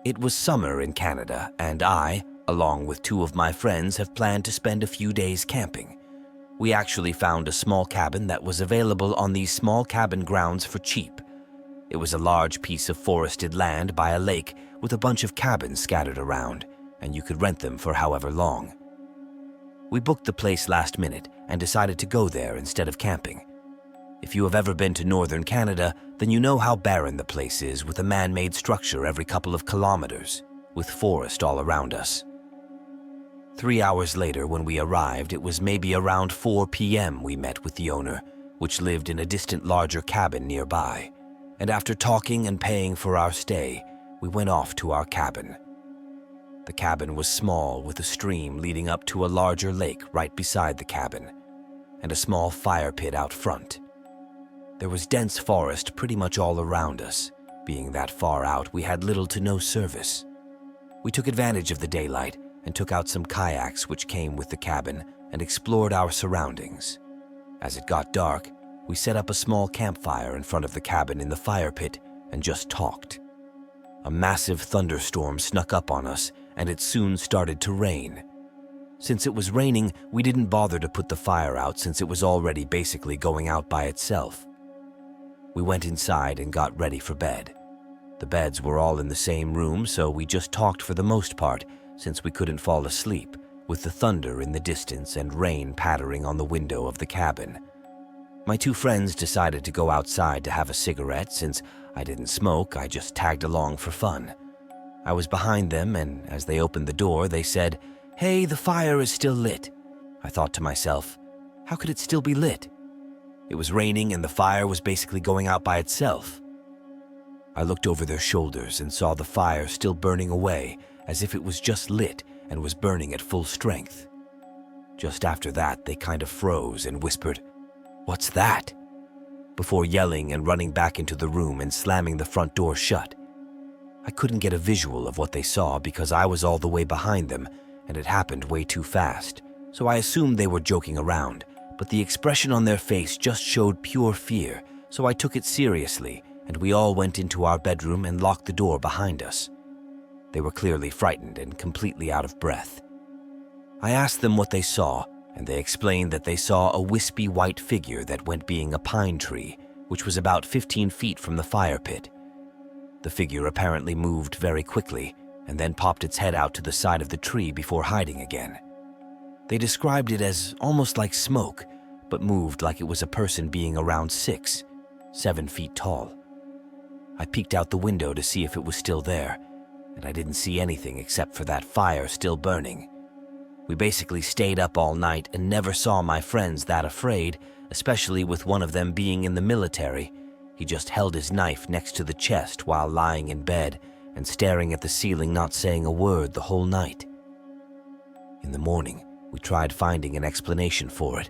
It was summer in Canada, and I, along with two of my friends, have planned to spend a few days camping. We actually found a small cabin that was available on these small cabin grounds for cheap. It was a large piece of forested land by a lake with a bunch of cabins scattered around, and you could rent them for however long. We booked the place last minute and decided to go there instead of camping. If you have ever been to northern Canada, then you know how barren the place is, with a man-made structure every couple of kilometers, with forest all around us. 3 hours later, when we arrived, it was maybe around 4 p.m. we met with the owner, which lived in a distant larger cabin nearby. And after talking and paying for our stay, we went off to our cabin. The cabin was small, with a stream leading up to a larger lake right beside the cabin, and a small fire pit out front. There was dense forest pretty much all around us. Being that far out, we had little to no service. We took advantage of the daylight and took out some kayaks which came with the cabin and explored our surroundings. As it got dark, we set up a small campfire in front of the cabin in the fire pit and just talked. A massive thunderstorm snuck up on us, and it soon started to rain. Since it was raining, we didn't bother to put the fire out since it was already basically going out by itself. We went inside and got ready for bed. The beds were all in the same room, so we just talked for the most part since we couldn't fall asleep, with the thunder in the distance and rain pattering on the window of the cabin. My two friends decided to go outside to have a cigarette. Since I didn't smoke, I just tagged along for fun. I was behind them, and as they opened the door, they said, "Hey, the fire is still lit." I thought to myself, how could it still be lit? It was raining and the fire was basically going out by itself. I looked over their shoulders and saw the fire still burning away, as if it was just lit and was burning at full strength. Just after that, they kind of froze and whispered, "What's that?" before yelling and running back into the room and slamming the front door shut. I couldn't get a visual of what they saw because I was all the way behind them and it happened way too fast, so I assumed they were joking around, but the expression on their face just showed pure fear, so I took it seriously and we all went into our bedroom and locked the door behind us. They were clearly frightened and completely out of breath. I asked them what they saw, and they explained that they saw a wispy white figure that went being a pine tree, which was about 15 feet from the fire pit. The figure apparently moved very quickly and then popped its head out to the side of the tree before hiding again. They described it as almost like smoke, but moved like it was a person being around 6, 7 feet tall. I peeked out the window to see if it was still there, and I didn't see anything except for that fire still burning. We basically stayed up all night and never saw my friends that afraid, especially with one of them being in the military. He just held his knife next to the chest while lying in bed and staring at the ceiling, not saying a word the whole night. In the morning, we tried finding an explanation for it,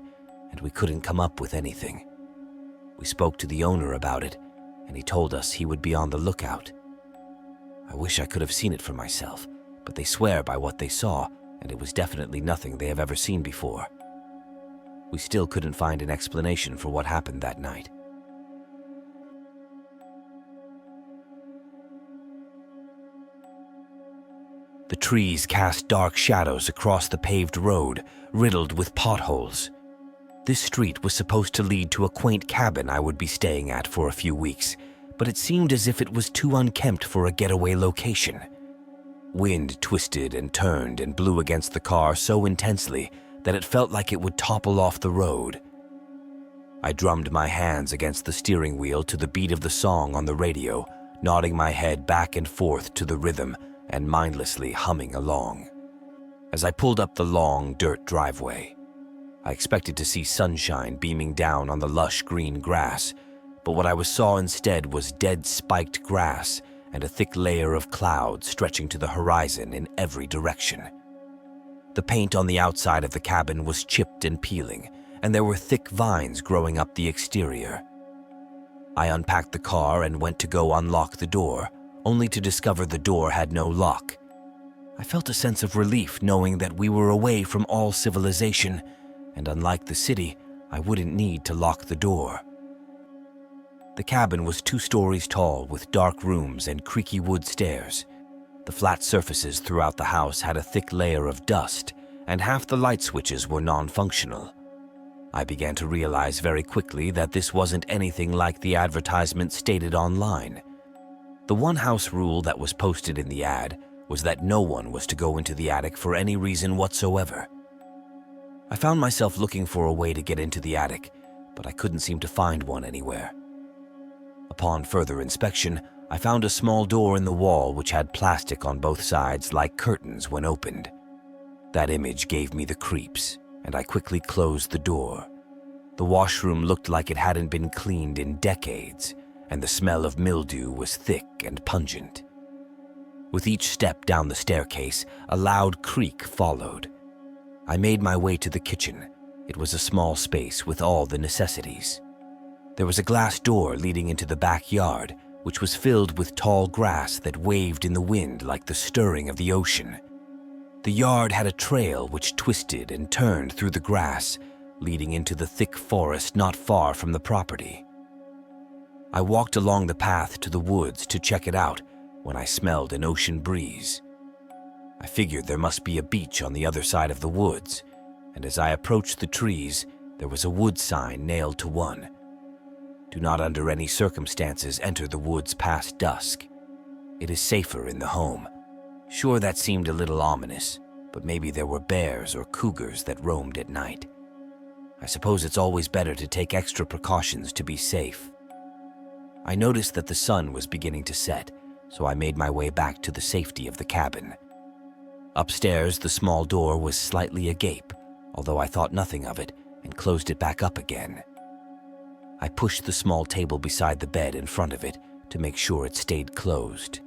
and we couldn't come up with anything. We spoke to the owner about it, and he told us he would be on the lookout. I wish I could have seen it for myself, but they swear by what they saw, and it was definitely nothing they have ever seen before. We still couldn't find an explanation for what happened that night. The trees cast dark shadows across the paved road, riddled with potholes. This street was supposed to lead to a quaint cabin I would be staying at for a few weeks, but it seemed as if it was too unkempt for a getaway location. Wind twisted and turned and blew against the car so intensely that it felt like it would topple off the road. I drummed my hands against the steering wheel to the beat of the song on the radio, nodding my head back and forth to the rhythm and mindlessly humming along. As I pulled up the long dirt driveway, I expected to see sunshine beaming down on the lush green grass, but what I saw instead was dead spiked grass and a thick layer of cloud stretching to the horizon in every direction. The paint on the outside of the cabin was chipped and peeling, and there were thick vines growing up the exterior. I unpacked the car and went to go unlock the door, only to discover the door had no lock. I felt a sense of relief knowing that we were away from all civilization, and unlike the city, I wouldn't need to lock the door. The cabin was 2 stories tall with dark rooms and creaky wood stairs. The flat surfaces throughout the house had a thick layer of dust, and half the light switches were non-functional. I began to realize very quickly that this wasn't anything like the advertisement stated online. The one house rule that was posted in the ad was that no one was to go into the attic for any reason whatsoever. I found myself looking for a way to get into the attic, but I couldn't seem to find one anywhere. Upon further inspection, I found a small door in the wall which had plastic on both sides like curtains when opened. That image gave me the creeps, and I quickly closed the door. The washroom looked like it hadn't been cleaned in decades, and the smell of mildew was thick and pungent. With each step down the staircase, a loud creak followed. I made my way to the kitchen. It was a small space with all the necessities. There was a glass door leading into the backyard, which was filled with tall grass that waved in the wind like the stirring of the ocean. The yard had a trail which twisted and turned through the grass, leading into the thick forest not far from the property. I walked along the path to the woods to check it out when I smelled an ocean breeze. I figured there must be a beach on the other side of the woods, and as I approached the trees, there was a wood sign nailed to one. Do not under any circumstances enter the woods past dusk. It is safer in the home. Sure, that seemed a little ominous, but maybe there were bears or cougars that roamed at night. I suppose it's always better to take extra precautions to be safe. I noticed that the sun was beginning to set, so I made my way back to the safety of the cabin. Upstairs, the small door was slightly agape, although I thought nothing of it and closed it back up again. I pushed the small table beside the bed in front of it to make sure it stayed closed.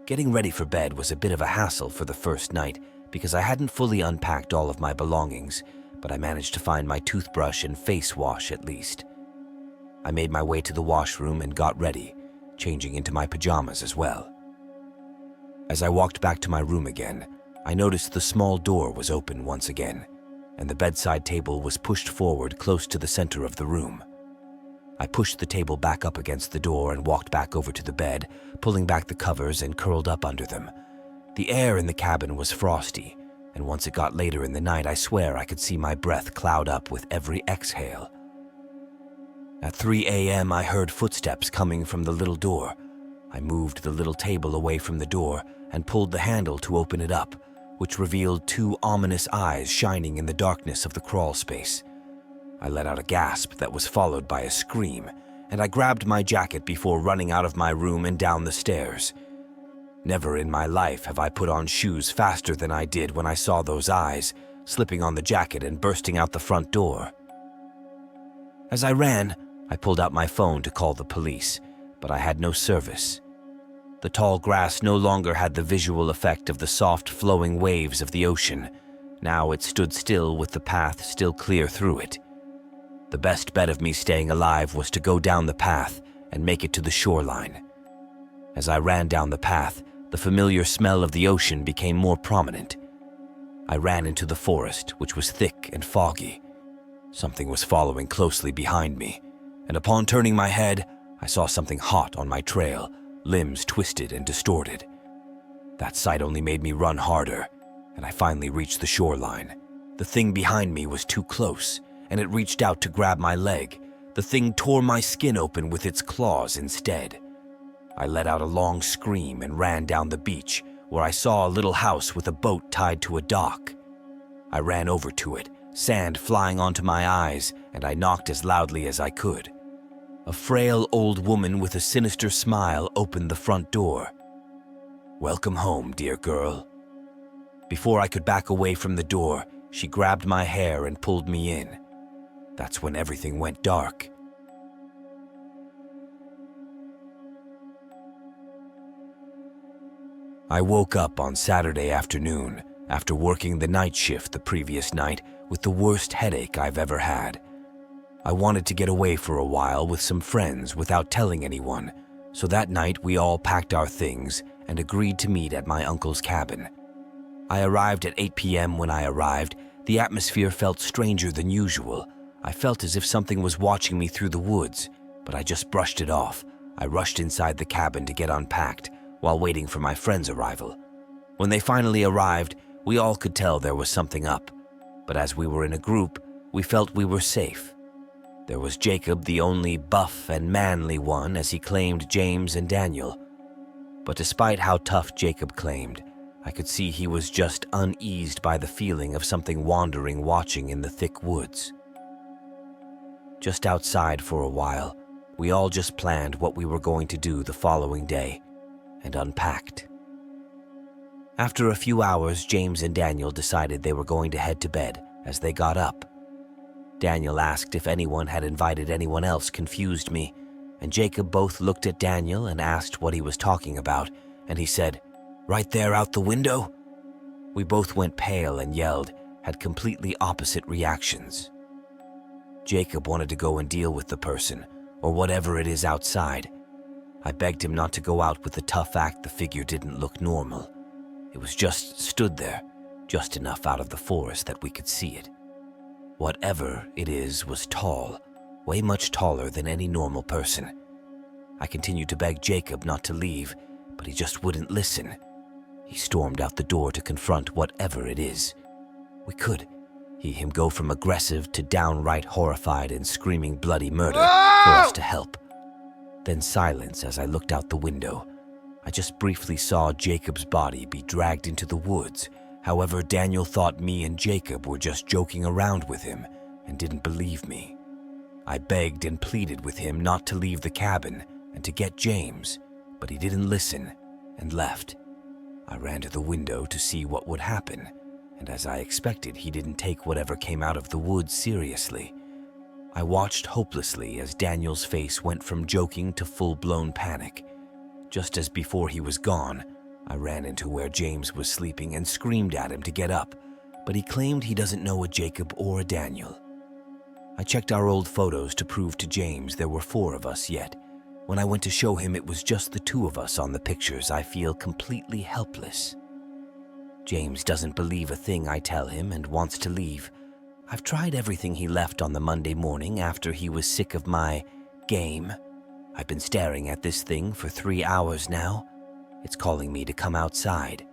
Getting ready for bed was a bit of a hassle for the first night because I hadn't fully unpacked all of my belongings, but I managed to find my toothbrush and face wash at least. I made my way to the washroom and got ready, changing into my pajamas as well. As I walked back to my room again, I noticed the small door was open once again, and the bedside table was pushed forward close to the center of the room. I pushed the table back up against the door and walked back over to the bed, pulling back the covers and curled up under them. The air in the cabin was frosty, and once it got later in the night, I swear I could see my breath cloud up with every exhale. At 3 a.m., I heard footsteps coming from the little door. I moved the little table away from the door and pulled the handle to open it up, which revealed two ominous eyes shining in the darkness of the crawl space. I let out a gasp that was followed by a scream, and I grabbed my jacket before running out of my room and down the stairs. Never in my life have I put on shoes faster than I did when I saw those eyes, slipping on the jacket and bursting out the front door. As I ran, I pulled out my phone to call the police, but I had no service. The tall grass no longer had the visual effect of the soft flowing waves of the ocean. Now it stood still with the path still clear through it. The best bet of me staying alive was to go down the path and make it to the shoreline. As I ran down the path, the familiar smell of the ocean became more prominent. I ran into the forest, which was thick and foggy. Something was following closely behind me, and upon turning my head, I saw something hot on my trail, limbs twisted and distorted. That sight only made me run harder, and I finally reached the shoreline. The thing behind me was too close, and it reached out to grab my leg. The thing tore my skin open with its claws instead. I let out a long scream and ran down the beach, where I saw a little house with a boat tied to a dock. I ran over to it, sand flying onto my eyes, and I knocked as loudly as I could. A frail old woman with a sinister smile opened the front door. "Welcome home, dear girl." Before I could back away from the door, she grabbed my hair and pulled me in. That's when everything went dark. I woke up on Saturday afternoon after working the night shift the previous night with the worst headache I've ever had. I wanted to get away for a while with some friends without telling anyone, so that night we all packed our things and agreed to meet at my uncle's cabin. I arrived at 8 p.m. When I arrived, the atmosphere felt stranger than usual. I felt as if something was watching me through the woods, but I just brushed it off. I rushed inside the cabin to get unpacked, while waiting for my friend's arrival. When they finally arrived, we all could tell there was something up, but as we were in a group, we felt we were safe. There was Jacob, the only buff and manly one, as he claimed James and Daniel. But despite how tough Jacob claimed, I could see he was just uneased by the feeling of something wandering watching in the thick woods. Just outside for a while, we all just planned what we were going to do the following day and unpacked. After a few hours, James and Daniel decided they were going to head to bed as they got up. Daniel asked if anyone had invited anyone else confused me, and Jacob both looked at Daniel and asked what he was talking about, and he said, "Right there out the window?" We both went pale and yelled, had completely opposite reactions. Jacob wanted to go and deal with the person, or whatever it is outside. I begged him not to go out with the tough act. The figure didn't look normal. It was just stood there, just enough out of the forest that we could see it. Whatever it is was tall, way much taller than any normal person. I continued to beg Jacob not to leave, but he just wouldn't listen. He stormed out the door to confront whatever it is. We could hear him go from aggressive to downright horrified and screaming bloody murder for us to help. Then silence as I looked out the window. I just briefly saw Jacob's body be dragged into the woods. However, Daniel thought me and Jacob were just joking around with him and didn't believe me. I begged and pleaded with him not to leave the cabin and to get James, but he didn't listen and left. I ran to the window to see what would happen, and as I expected, he didn't take whatever came out of the woods seriously. I watched hopelessly as Daniel's face went from joking to full-blown panic. Just as before he was gone, I ran into where James was sleeping and screamed at him to get up, but he claimed he doesn't know a Jacob or a Daniel. I checked our old photos to prove to James there were 4 of us yet. When I went to show him it was just the 2 of us on the pictures, I feel completely helpless. James doesn't believe a thing I tell him and wants to leave. I've tried everything he left on the Monday morning after he was sick of my game. I've been staring at this thing for 3 hours now. It's calling me to come outside.